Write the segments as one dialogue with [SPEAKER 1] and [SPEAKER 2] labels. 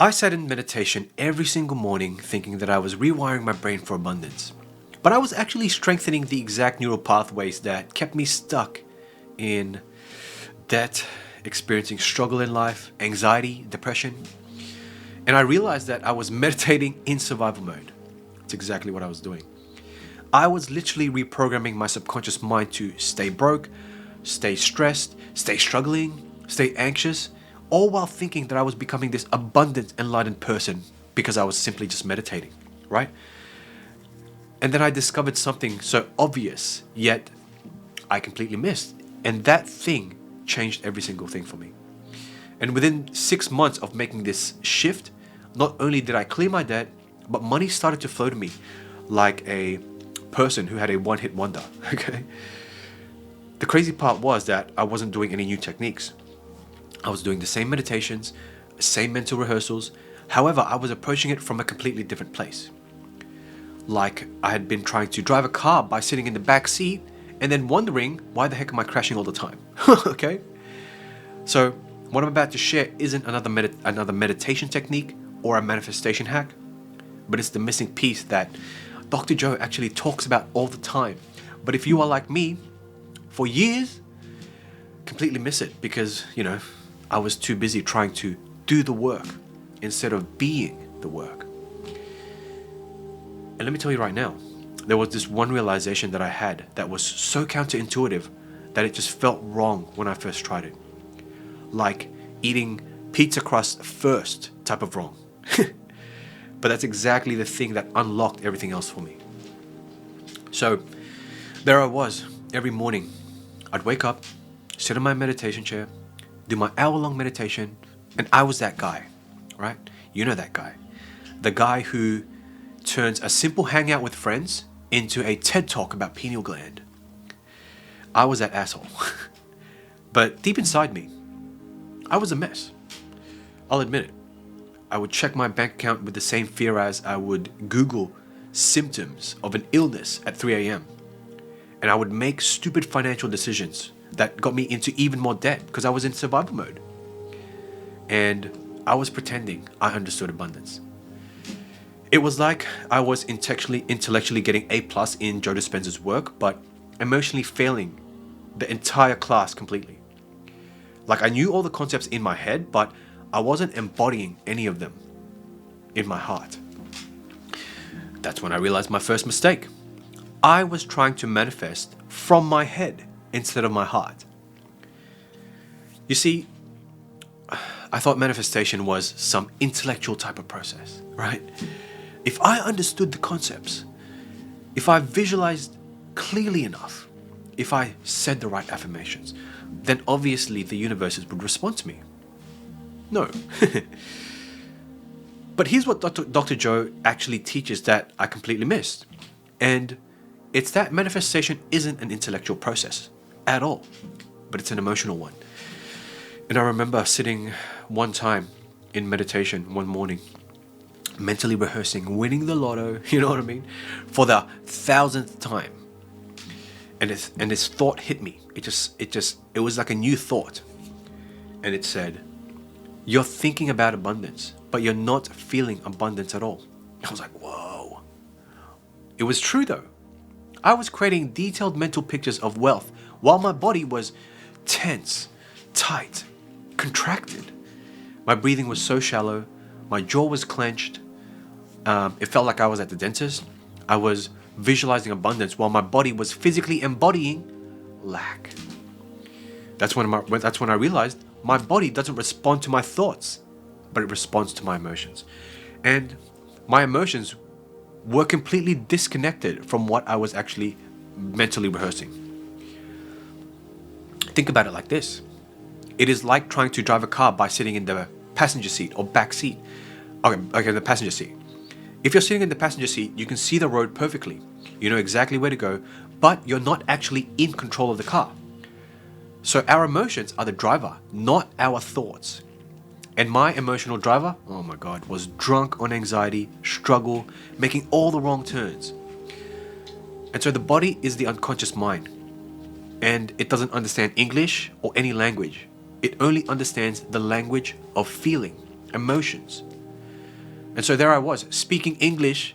[SPEAKER 1] I sat in meditation every single morning thinking that I was rewiring my brain for abundance. But I was actually strengthening the exact neural pathways that kept me stuck in debt, experiencing struggle in life, anxiety, depression. And I realized that I was meditating in survival mode. That's exactly what I was doing. I was literally reprogramming my subconscious mind to stay broke, stay stressed, stay struggling, stay anxious, all while thinking that I was becoming this abundant, enlightened person because I was simply just meditating, right? And then I discovered something so obvious, yet I completely missed. And that thing changed every single thing for me. And within 6 months of making this shift, not only did I clear my debt, but money started to flow to me like a person who had a one-hit wonder, okay? The crazy part was that I wasn't doing any new techniques. I was doing the same meditations, same mental rehearsals. However, I was approaching it from a completely different place. Like I had been trying to drive a car by sitting in the back seat and then wondering, why the heck am I crashing all the time? Okay? So, what I'm about to share isn't another meditation technique or a manifestation hack, but it's the missing piece that Dr. Joe actually talks about all the time. But if you are like me, for years, completely miss it because, I was too busy trying to do the work instead of being the work. And let me tell you right now, there was this one realization that I had that was so counterintuitive that it just felt wrong when I first tried it. Like eating pizza crust first type of wrong. But that's exactly the thing that unlocked everything else for me. So there I was every morning. I'd wake up, sit in my meditation chair, do my hour-long meditation, and I was that guy, right? You know that guy. The guy who turns a simple hangout with friends into a TED Talk about pineal gland. I was that asshole. But deep inside me, I was a mess. I'll admit it. I would check my bank account with the same fear as I would Google symptoms of an illness at 3 a.m. And I would make stupid financial decisions that got me into even more debt because I was in survival mode. And I was pretending I understood abundance. It was like I was intellectually getting A+ in Joe Dispenza's work, but emotionally failing the entire class completely. Like I knew all the concepts in my head, but I wasn't embodying any of them in my heart. That's when I realized my first mistake. I was trying to manifest from my head instead of my heart. You see, I thought manifestation was some intellectual type of process, right? If I understood the concepts, if I visualized clearly enough, if I said the right affirmations, then obviously the universes would respond to me. No. But here's what Dr. Joe actually teaches that I completely missed. And it's that manifestation isn't an intellectual process at all, but it's an emotional one. And I remember sitting one time in meditation one morning, mentally rehearsing winning the lotto, you know what I mean, for the 1000th time. And this thought hit me. It was like a new thought. And it said, you're thinking about abundance, but you're not feeling abundance at all. I was like, whoa. It was true though. I was creating detailed mental pictures of wealth while my body was tense, tight, contracted. My breathing was so shallow. My jaw was clenched. It felt like I was at the dentist. I was visualizing abundance while my body was physically embodying lack. That's when I realized my body doesn't respond to my thoughts, but it responds to my emotions. And my emotions were completely disconnected from what I was actually mentally rehearsing. Think about it like this. It is like trying to drive a car by sitting in the passenger seat or back seat. Okay, the passenger seat. If you're sitting in the passenger seat, you can see the road perfectly. You know exactly where to go, but you're not actually in control of the car. So our emotions are the driver, not our thoughts. And my emotional driver, oh my God, was drunk on anxiety, struggle, making all the wrong turns. And so the body is the unconscious mind. And it doesn't understand English or any language. It only understands the language of feeling, emotions. And so there I was, speaking English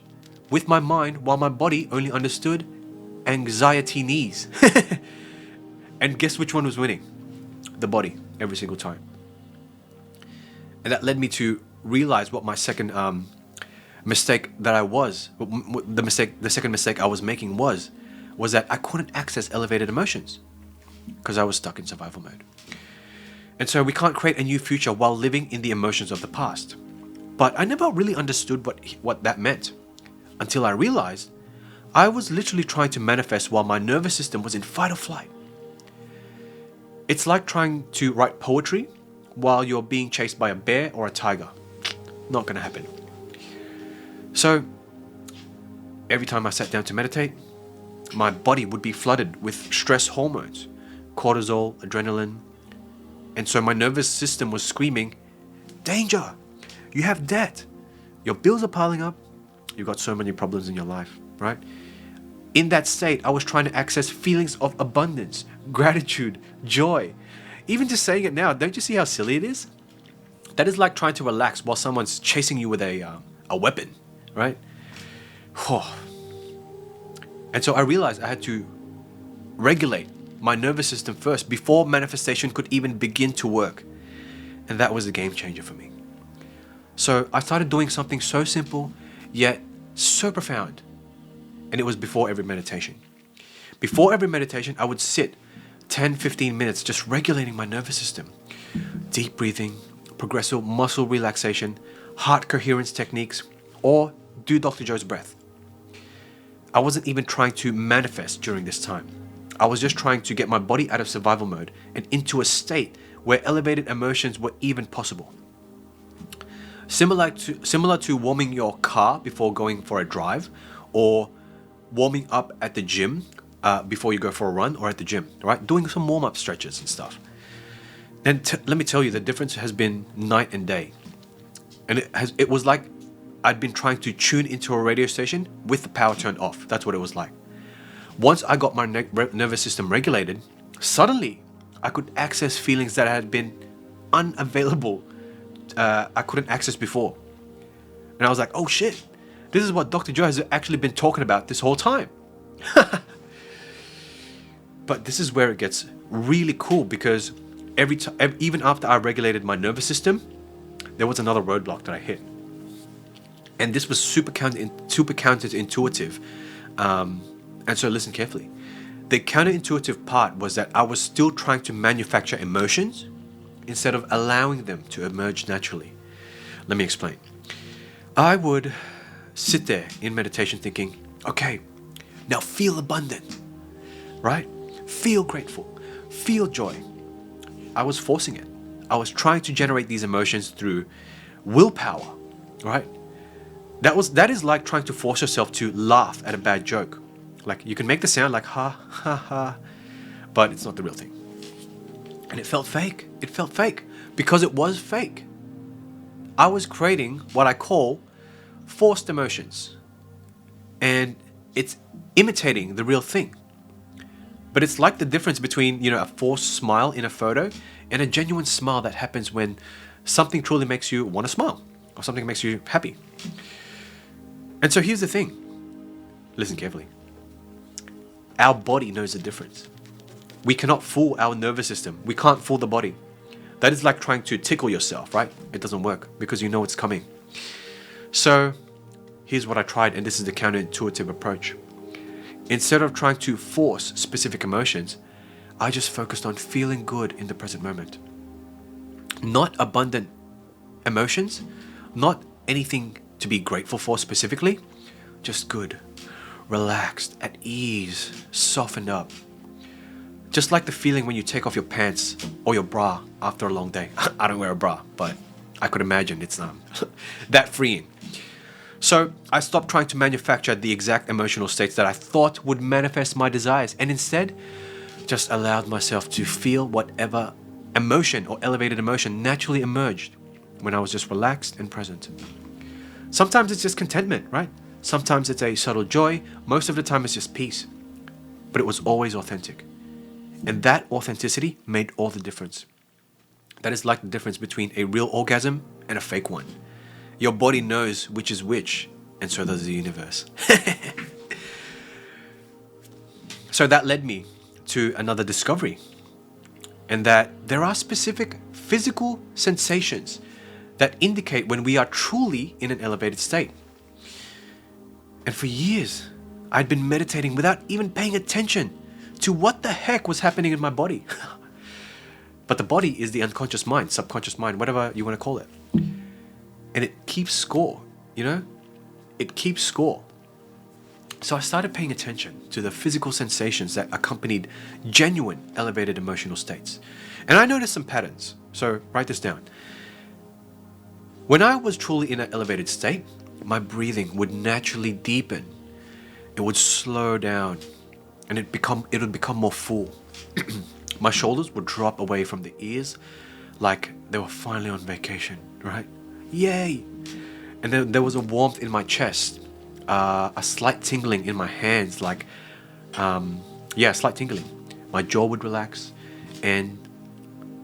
[SPEAKER 1] with my mind while my body only understood anxiety knees. And guess which one was winning? The body, every single time. And that led me to realize what my second mistake that I was, the second mistake I was making was that I couldn't access elevated emotions because I was stuck in survival mode. And so we can't create a new future while living in the emotions of the past. But I never really understood what that meant until I realized I was literally trying to manifest while my nervous system was in fight or flight. It's like trying to write poetry while you're being chased by a bear or a tiger. Not gonna happen. So every time I sat down to meditate, my body would be flooded with stress hormones, cortisol, adrenaline. And so my nervous system was screaming, danger, you have debt, your bills are piling up, you've got so many problems in your life, right? In that state, I was trying to access feelings of abundance, gratitude, joy. Even just saying it now, don't you see how silly it is? That is like trying to relax while someone's chasing you with a weapon, right? And so I realized I had to regulate my nervous system first before manifestation could even begin to work. And that was a game changer for me. So I started doing something so simple, yet so profound. And it was before every meditation. Before every meditation, I would sit 10, 15 minutes just regulating my nervous system. Deep breathing, progressive muscle relaxation, heart coherence techniques, or do Dr. Joe's breath. I wasn't even trying to manifest during this time. I was just trying to get my body out of survival mode and into a state where elevated emotions were even possible. Similar to warming your car before going for a drive, or warming up at the gym before you go for a run, or at the gym, right? Doing some warm-up stretches and stuff. And let me tell you, the difference has been night and day. And it was like I'd been trying to tune into a radio station with the power turned off. That's what it was like. Once I got my nervous system regulated, suddenly I could access feelings that had been unavailable. I couldn't access before. And I was like, oh shit, this is what Dr. Joe has actually been talking about this whole time. But this is where it gets really cool, because even after I regulated my nervous system, there was another roadblock that I hit. And this was super counterintuitive. And so listen carefully. The counterintuitive part was that I was still trying to manufacture emotions instead of allowing them to emerge naturally. Let me explain. I would sit there in meditation thinking, okay, now feel abundant, right? Feel grateful, feel joy. I was forcing it. I was trying to generate these emotions through willpower, right? That is like trying to force yourself to laugh at a bad joke. Like, you can make the sound like ha, ha, ha, but it's not the real thing. And it felt fake. It felt fake because it was fake. I was creating what I call forced emotions. And it's imitating the real thing. But it's like the difference between, a forced smile in a photo and a genuine smile that happens when something truly makes you want to smile, or something makes you happy. And so here's the thing. Listen carefully. Our body knows the difference. We cannot fool our nervous system. We can't fool the body. That is like trying to tickle yourself, right? It doesn't work because you know it's coming. So here's what I tried, and this is the counterintuitive approach. Instead of trying to force specific emotions, I just focused on feeling good in the present moment. Not abundant emotions, not anything to be grateful for specifically, just good, relaxed, at ease, softened up. Just like the feeling when you take off your pants or your bra after a long day. I don't wear a bra, but I could imagine it's that freeing. So I stopped trying to manufacture the exact emotional states that I thought would manifest my desires, and instead just allowed myself to feel whatever emotion or elevated emotion naturally emerged when I was just relaxed and present. Sometimes it's just contentment, right? Sometimes it's a subtle joy. Most of the time it's just peace. But it was always authentic. And that authenticity made all the difference. That is like the difference between a real orgasm and a fake one. Your body knows which is which, and so does the universe. So that led me to another discovery, and that there are specific physical sensations that indicate when we are truly in an elevated state. And for years, I'd been meditating without even paying attention to what the heck was happening in my body. But the body is the unconscious mind, subconscious mind, whatever you want to call it. And it keeps score, you know? It keeps score. So I started paying attention to the physical sensations that accompanied genuine elevated emotional states. And I noticed some patterns. So write this down. When I was truly in an elevated state, my breathing would naturally deepen. It would slow down, and it would become more full. My shoulders would drop away from the ears like they were finally on vacation, right? Yay! And then there was a warmth in my chest, a slight tingling in my hands, slight tingling. My jaw would relax, and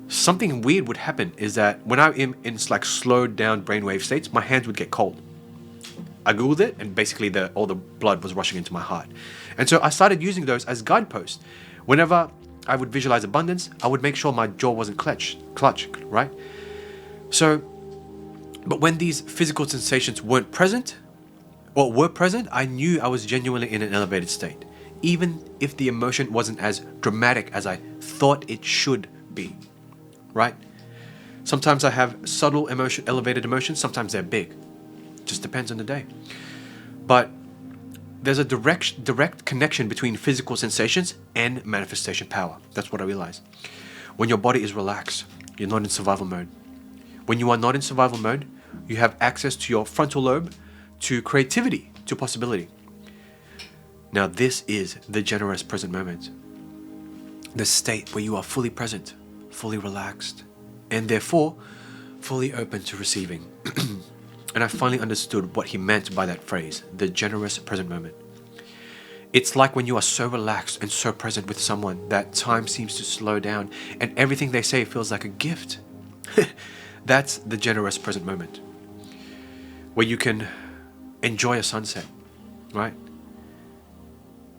[SPEAKER 1] something weird would happen is that when I'm in like slowed down brainwave states, my hands would get cold. I googled it, and basically all the blood was rushing into my heart. And so I started using those as guideposts. Whenever I would visualize abundance, I would make sure my jaw wasn't clutched, right? So, but when these physical sensations weren't present, or were present, I knew I was genuinely in an elevated state, even if the emotion wasn't as dramatic as I thought it should be, right? Sometimes I have subtle elevated emotions, sometimes they're big. Just depends on the day. But there's a direct connection between physical sensations and manifestation power. That's what I realized. When your body is relaxed, you're not in survival mode. When you are not in survival mode, you have access to your frontal lobe, to creativity, to possibility. Now this is the generous present moment. The state where you are fully present, fully relaxed, and therefore fully open to receiving. And I finally understood what he meant by that phrase, the generous present moment. It's like when you are so relaxed and so present with someone that time seems to slow down and everything they say feels like a gift. That's the generous present moment, where you can enjoy a sunset, right?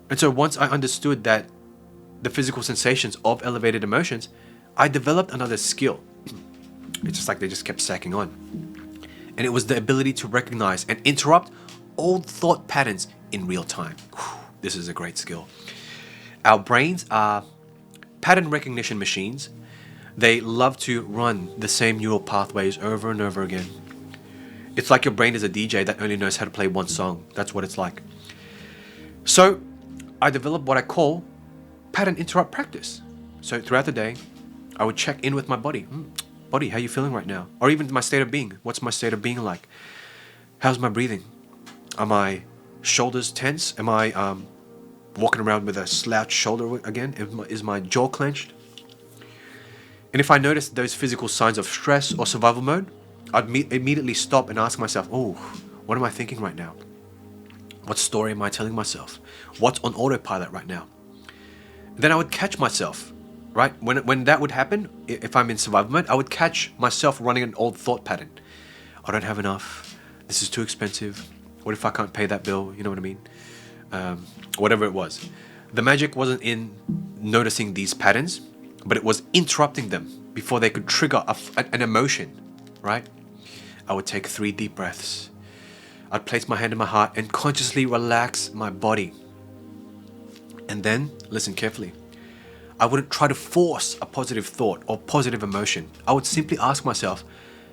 [SPEAKER 1] And so once I understood that the physical sensations of elevated emotions, I developed another skill. It's just like they just kept stacking on. And it was the ability to recognize and interrupt old thought patterns in real time. This is a great skill. Our brains are pattern recognition machines. They love to run the same neural pathways over and over again. It's like your brain is a DJ that only knows how to play one song. That's what it's like. So I developed what I call pattern interrupt practice. So throughout the day, I would check in with my body. Body, how you feeling right now? Or even my state of being. What's my state of being like? How's my breathing? Are my shoulders tense? Am I walking around with a slouched shoulder again? Is my jaw clenched? And if I noticed those physical signs of stress or survival mode, I'd immediately stop and ask myself, what am I thinking right now? What story am I telling myself? What's on autopilot right now? Then I would catch myself, right? When that would happen, if I'm in survival mode, I would catch myself running an old thought pattern. I don't have enough. This is too expensive. What if I can't pay that bill? You know what I mean? Whatever it was. The magic wasn't in noticing these patterns, but it was interrupting them before they could trigger an emotion, right? I would take 3 deep breaths. I'd place my hand in my heart and consciously relax my body. And then, listen carefully, I wouldn't try to force a positive thought or positive emotion. I would simply ask myself,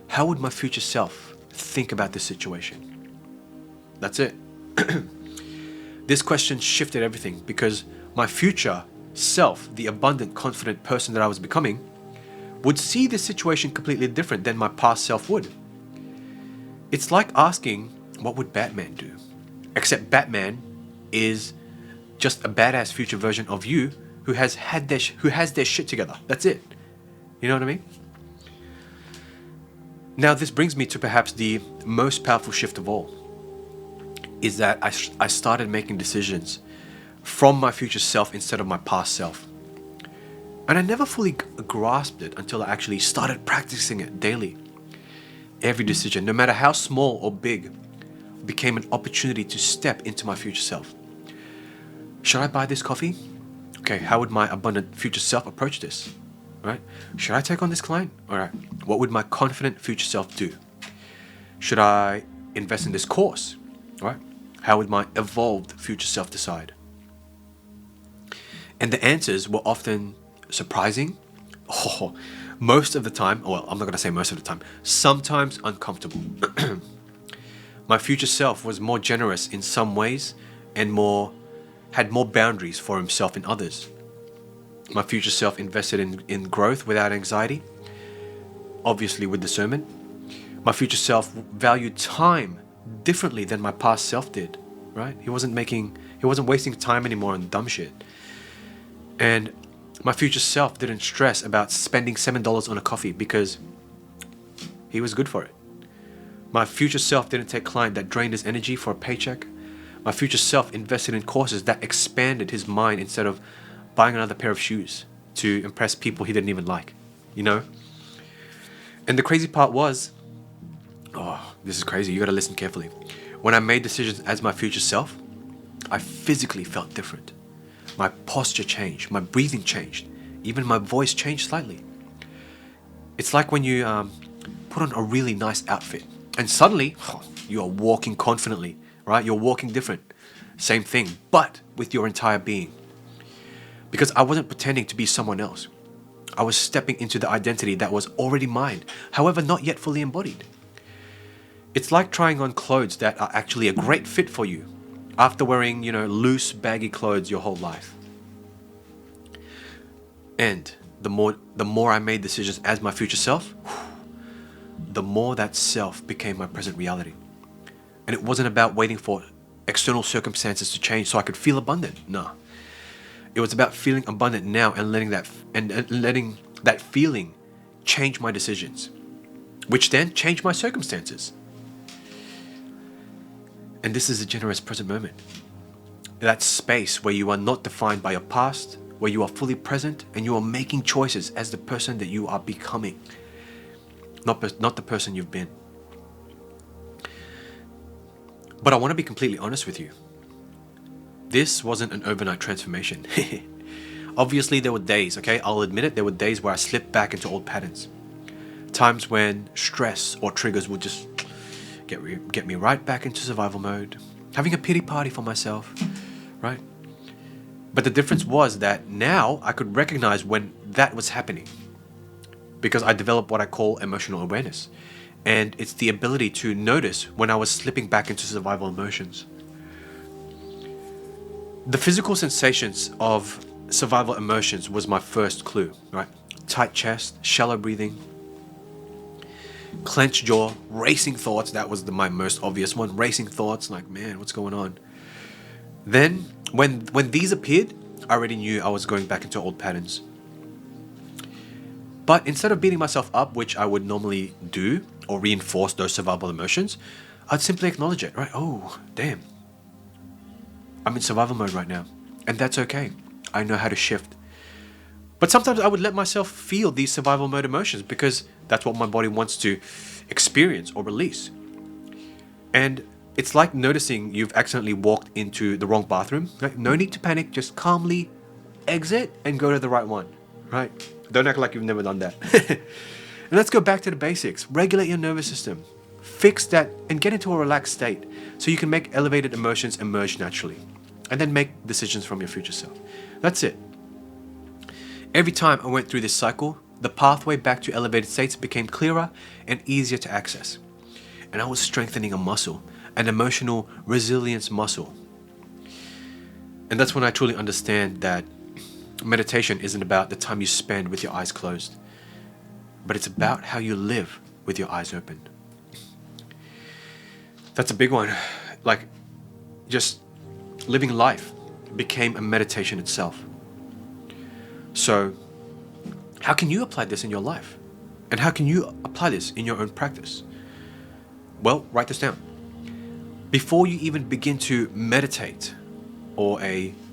[SPEAKER 1] how would my future self think about this situation? That's it. This question shifted everything because my future self, the abundant, confident person that I was becoming, would see the situation completely different than my past self would. It's like asking, what would Batman do? Except Batman is just a badass future version of you who has their shit together. That's it. You know what I mean? Now this brings me to perhaps the most powerful shift of all, is that I started making decisions from my future self instead of my past self. And I never fully grasped it until I actually started practicing it daily. Every decision, no matter how small or big, became an opportunity to step into my future self. Should I buy this coffee? Okay, how would my abundant future self approach this? Right? Should I take on this client? All right. What would my confident future self do? Should I invest in this course? All right. How would my evolved future self decide? And the answers were often surprising. Oh, most of the time, well, I'm not going to say most of the time, sometimes uncomfortable. My future self was more generous in some ways and had more boundaries for himself in others. My future self invested in growth without anxiety, obviously with discernment. My future self valued time differently than my past self did, right? He wasn't wasting time anymore on dumb shit. And my future self didn't stress about spending $7 on a coffee because he was good for it. My future self didn't take a client that drained his energy for a paycheck. My future self invested in courses that expanded his mind instead of buying another pair of shoes to impress people he didn't even like, you know? And the crazy part was, oh, this is crazy, you gotta listen carefully. When I made decisions as my future self, I physically felt different. My posture changed, my breathing changed, even my voice changed slightly. It's like when you put on a really nice outfit and suddenly you are walking confidently, right? You're walking different. Same thing, but with your entire being. Because I wasn't pretending to be someone else. I was stepping into the identity that was already mine, however not yet fully embodied. It's like trying on clothes that are actually a great fit for you after wearing, loose, baggy clothes your whole life. And the more I made decisions as my future self, the more that self became my present reality. And it wasn't about waiting for external circumstances to change so I could feel abundant. No. It was about feeling abundant now and letting that feeling change my decisions, which then changed my circumstances. And this is a generous present moment. That space where you are not defined by your past, where you are fully present and you are making choices as the person that you are becoming, not the person you've been. But I want to be completely honest with you. This wasn't an overnight transformation. Obviously, there were days, okay? I'll admit it, there were days where I slipped back into old patterns. Times when stress or triggers would just get me right back into survival mode, having a pity party for myself, right? But the difference was that now I could recognize when that was happening because I developed what I call emotional awareness. And it's the ability to notice when I was slipping back into survival emotions. The physical sensations of survival emotions was my first clue, right? Tight chest, shallow breathing, clenched jaw, racing thoughts. That was my most obvious one. Racing thoughts, like, man, what's going on? Then, when these appeared, I already knew I was going back into old patterns. But instead of beating myself up, which I would normally do, or reinforce those survival emotions, I'd simply acknowledge it, right? Oh, damn. I'm in survival mode right now, and that's okay. I know how to shift. But sometimes I would let myself feel these survival mode emotions because that's what my body wants to experience or release. And it's like noticing you've accidentally walked into the wrong bathroom. Right? No need to panic, just calmly exit and go to the right one, right? Don't act like you've never done that. And let's go back to the basics. Regulate your nervous system. Fix that and get into a relaxed state so you can make elevated emotions emerge naturally. And then make decisions from your future self. That's it. Every time I went through this cycle, the pathway back to elevated states became clearer and easier to access. And I was strengthening a muscle, an emotional resilience muscle. And that's when I truly understand that meditation isn't about the time you spend with your eyes closed, but it's about how you live with your eyes open. That's a big one. Like, just living life became a meditation itself. So, how can you apply this in your life? And how can you apply this in your own practice? Well, write this down. Before you even begin to meditate or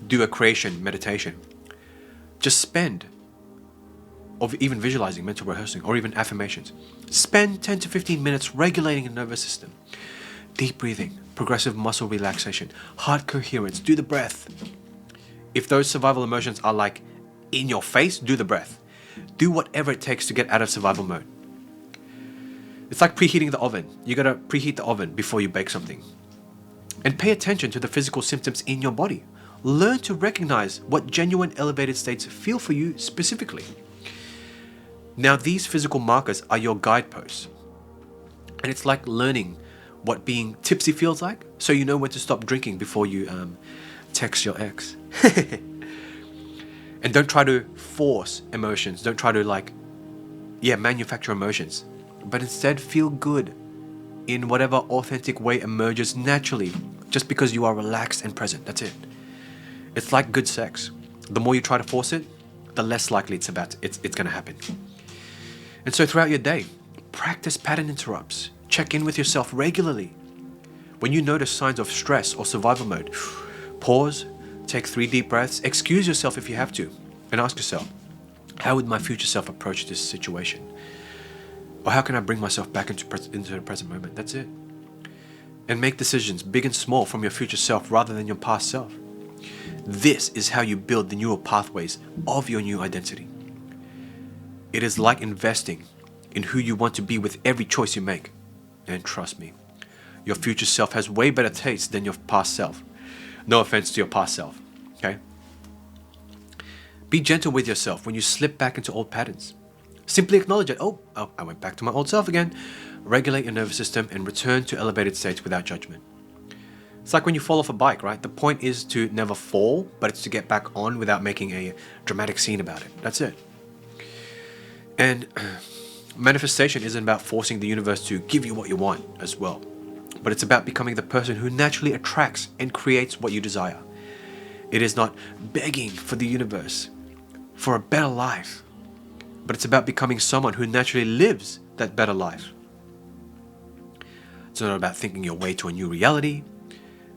[SPEAKER 1] do a creation meditation, just spend or even visualizing, mental rehearsing, or even affirmations. Spend 10 to 15 minutes regulating your nervous system. Deep breathing, progressive muscle relaxation, heart coherence, do the breath. If those survival emotions are like in your face, do the breath. Do whatever it takes to get out of survival mode. It's like preheating the oven. You gotta preheat the oven before you bake something. And pay attention to the physical symptoms in your body. Learn to recognize what genuine elevated states feel for you specifically. Now, these physical markers are your guideposts. And it's like learning what being tipsy feels like, so you know when to stop drinking before you text your ex. And don't try to force emotions. Don't try to manufacture emotions. But instead feel good in whatever authentic way emerges naturally, just because you are relaxed and present. That's it. It's like good sex. The more you try to force it, the less likely it's going to happen. And so throughout your day, practice pattern interrupts. Check in with yourself regularly. When you notice signs of stress or survival mode, pause, take 3 deep breaths, excuse yourself if you have to, and ask yourself, how would my future self approach this situation? Or how can I bring myself back into the present moment? That's it. And make decisions, big and small, from your future self rather than your past self. This is how you build the neural pathways of your new identity. It is like investing in who you want to be with every choice you make. And trust me, your future self has way better taste than your past self. No offense to your past self, okay? Be gentle with yourself when you slip back into old patterns. Simply acknowledge it. Oh, I went back to my old self again. Regulate your nervous system and return to elevated states without judgment. It's like when you fall off a bike, right? The point is to never fall, but it's to get back on without making a dramatic scene about it. That's it. And manifestation isn't about forcing the universe to give you what you want as well, but it's about becoming the person who naturally attracts and creates what you desire. It is not begging for the universe for a better life, but it's about becoming someone who naturally lives that better life. It's not about thinking your way to a new reality,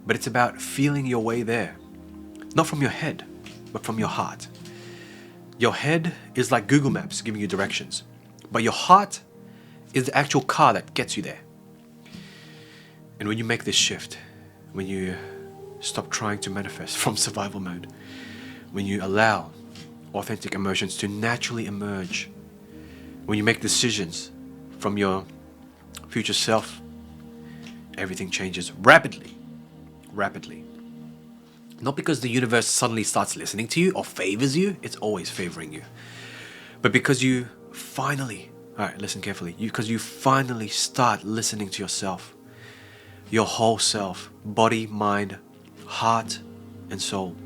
[SPEAKER 1] but it's about feeling your way there. Not from your head, but from your heart. Your head is like Google Maps giving you directions, but your heart is the actual car that gets you there. And when you make this shift, when you stop trying to manifest from survival mode, when you allow authentic emotions to naturally emerge, when you make decisions from your future self, everything changes rapidly. Not because the universe suddenly starts listening to you or favors you, it's always favoring you, but because you finally, listen carefully, because you finally start listening to yourself, your whole self, body, mind, heart, and soul.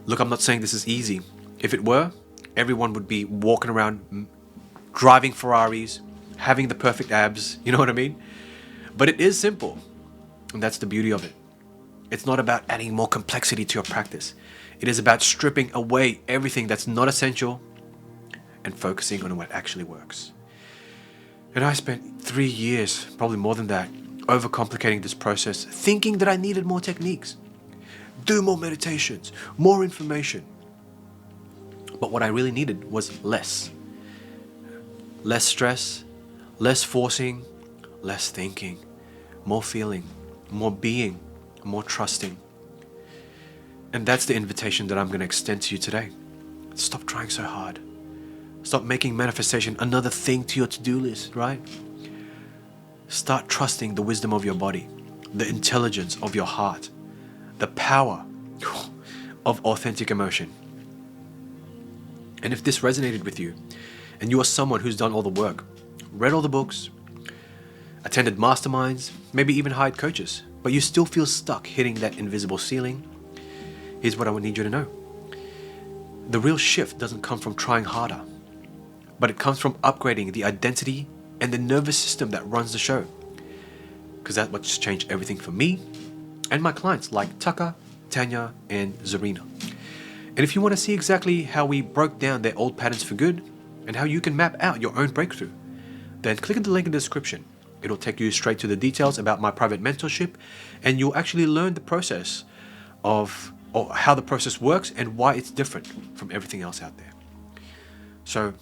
[SPEAKER 1] Look, I'm not saying this is easy. If it were, everyone would be walking around driving Ferraris, having the perfect abs, you know what I mean? But it is simple, and that's the beauty of it. It's not about adding more complexity to your practice. It is about stripping away everything that's not essential and focusing on what actually works. And I spent 3 years, probably more than that, overcomplicating this process, thinking that I needed more techniques, do more meditations, more information. But what I really needed was less. Less stress, less forcing, less thinking, more feeling, more being, more trusting. And that's the invitation that I'm going to extend to you today. Stop trying so hard. Stop making manifestation another thing to your to-do list, right? Start trusting the wisdom of your body, the intelligence of your heart, the power of authentic emotion. And if this resonated with you, and you are someone who's done all the work, read all the books, attended masterminds, maybe even hired coaches, but you still feel stuck hitting that invisible ceiling, here's what I would need you to know. The real shift doesn't come from trying harder, but it comes from upgrading the identity and the nervous system that runs the show. Because that's what's changed everything for me and my clients like Tucker, Tanya, and Zarina. And if you want to see exactly how we broke down their old patterns for good and how you can map out your own breakthrough, then click on the link in the description. It'll take you straight to the details about my private mentorship, and you'll actually learn the process of, or how the process works and why it's different from everything else out there. So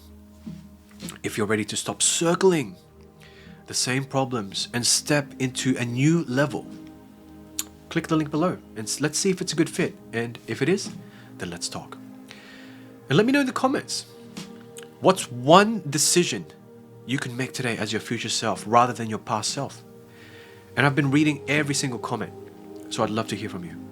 [SPEAKER 1] if you're ready to stop circling the same problems and step into a new level, click the link below and let's see if it's a good fit. And if it is, then let's talk. And let me know in the comments, what's one decision you can make today as your future self rather than your past self? And I've been reading every single comment, so I'd love to hear from you.